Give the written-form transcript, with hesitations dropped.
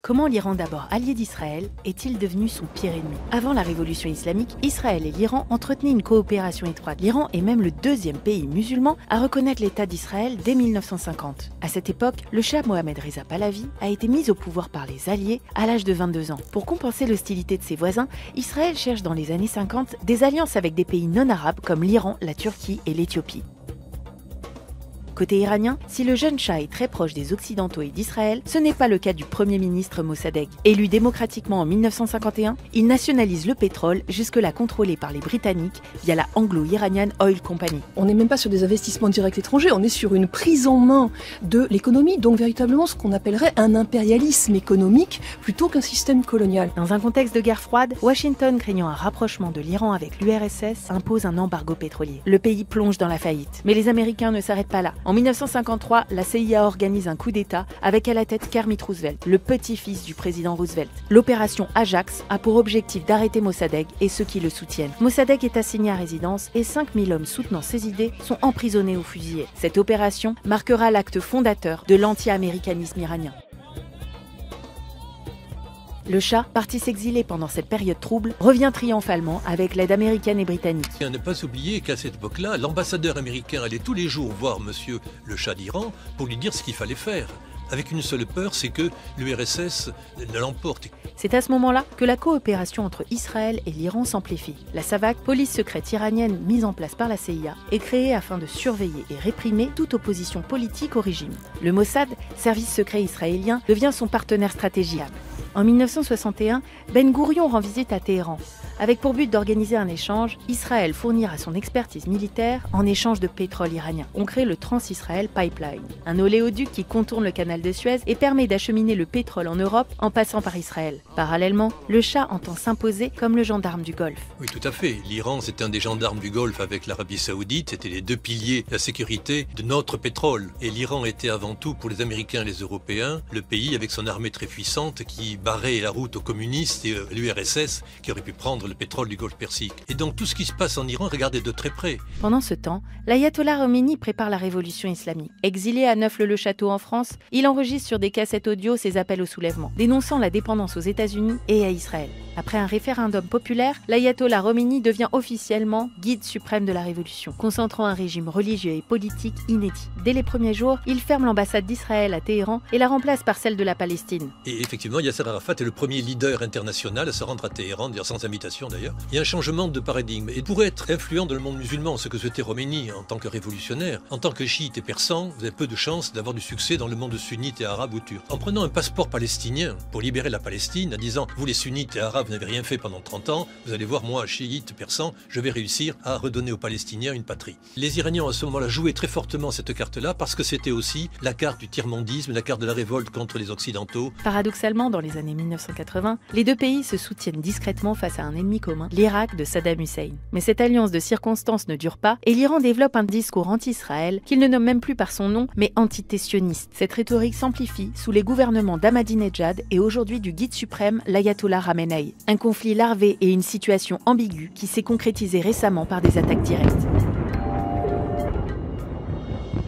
Comment l'Iran, d'abord allié d'Israël, est-il devenu son pire ennemi? Avant la révolution islamique, Israël et l'Iran entretenaient une coopération étroite. L'Iran est même le deuxième pays musulman à reconnaître l'État d'Israël dès 1950. À cette époque, le Shah Mohammad Reza Pahlavi a été mis au pouvoir par les Alliés à l'âge de 22 ans. Pour compenser l'hostilité de ses voisins, Israël cherche dans les années 50 des alliances avec des pays non arabes comme l'Iran, la Turquie et l'Éthiopie. Côté iranien, si le jeune Shah est très proche des Occidentaux et d'Israël, ce n'est pas le cas du Premier ministre Mossadegh. Élu démocratiquement en 1951, il nationalise le pétrole, jusque-là contrôlé par les Britanniques via la Anglo-Iranian Oil Company. On n'est même pas sur des investissements directs étrangers, on est sur une prise en main de l'économie, donc véritablement ce qu'on appellerait un impérialisme économique plutôt qu'un système colonial. Dans un contexte de guerre froide, Washington, craignant un rapprochement de l'Iran avec l'URSS, impose un embargo pétrolier. Le pays plonge dans la faillite. Mais les Américains ne s'arrêtent pas là. En 1953, la CIA organise un coup d'État avec à la tête Kermit Roosevelt, le petit-fils du président Roosevelt. L'opération Ajax a pour objectif d'arrêter Mossadegh et ceux qui le soutiennent. Mossadegh est assigné à résidence et 5000 hommes soutenant ses idées sont emprisonnés ou fusillés. Cette opération marquera l'acte fondateur de l'anti-américanisme iranien. Le Shah, parti s'exiler pendant cette période trouble, revient triomphalement avec l'aide américaine et britannique. Il ne pas s'oublier qu'à cette époque-là, l'ambassadeur américain allait tous les jours voir monsieur le Shah d'Iran pour lui dire ce qu'il fallait faire. Avec une seule peur, c'est que l'URSS ne l'emporte. C'est à ce moment-là que la coopération entre Israël et l'Iran s'amplifie. La SAVAK, police secrète iranienne mise en place par la CIA, est créée afin de surveiller et réprimer toute opposition politique au régime. Le Mossad, service secret israélien, devient son partenaire stratégique. En 1961, Ben Gourion rend visite à Téhéran. Avec pour but d'organiser un échange, Israël fournira son expertise militaire en échange de pétrole iranien. On crée le Trans-Israël Pipeline, un oléoduc qui contourne le canal de Suez et permet d'acheminer le pétrole en Europe en passant par Israël. Parallèlement, le Shah entend s'imposer comme le gendarme du Golfe. Oui, tout à fait. L'Iran, c'est un des gendarmes du Golfe avec l'Arabie Saoudite. C'était les deux piliers de la sécurité de notre pétrole. Et l'Iran était avant tout, pour les Américains et les Européens, le pays avec son armée très puissante qui barrait la route aux communistes et l'URSS qui aurait pu prendre le pétrole du Golfe Persique. Et donc tout ce qui se passe en Iran, regardez de très près. Pendant ce temps, l'ayatollah Khomeini prépare la révolution islamique. Exilé à Neuf-le-Château en France, il enregistre sur des cassettes audio ses appels au soulèvement, dénonçant la dépendance aux États-Unis et à Israël. Après un référendum populaire, l'ayatollah Khomeini devient officiellement guide suprême de la révolution, concentrant un régime religieux et politique inédit. Dès les premiers jours, il ferme l'ambassade d'Israël à Téhéran et la remplace par celle de la Palestine. Et effectivement, Yasser Arafat est le premier leader international à se rendre à Téhéran, d'ailleurs sans invitation d'ailleurs. Il y a un changement de paradigme. Et pour être influent dans le monde musulman, ce que souhaitait Khomeini en tant que révolutionnaire, en tant que chiite et persan, vous avez peu de chances d'avoir du succès dans le monde sunnite et arabe ou turc. En prenant un passeport palestinien pour libérer la Palestine, en disant vous les sunnites et arabes vous n'avez rien fait pendant 30 ans, vous allez voir moi, chiite, persan, je vais réussir à redonner aux Palestiniens une patrie. Les Iraniens ont à ce moment-là joué très fortement cette carte-là parce que c'était aussi la carte du tiers-mondisme, la carte de la révolte contre les Occidentaux. Paradoxalement, dans les années 1980, les deux pays se soutiennent discrètement face à un ennemi commun, l'Irak de Saddam Hussein. Mais cette alliance de circonstances ne dure pas et l'Iran développe un discours anti-Israël qu'il ne nomme même plus par son nom, mais anti-sioniste. Cette rhétorique s'amplifie sous les gouvernements d'Ahmadinejad et aujourd'hui du guide suprême, l'ayatollah Khamenei. Un conflit larvé et une situation ambiguë qui s'est concrétisée récemment par des attaques directes.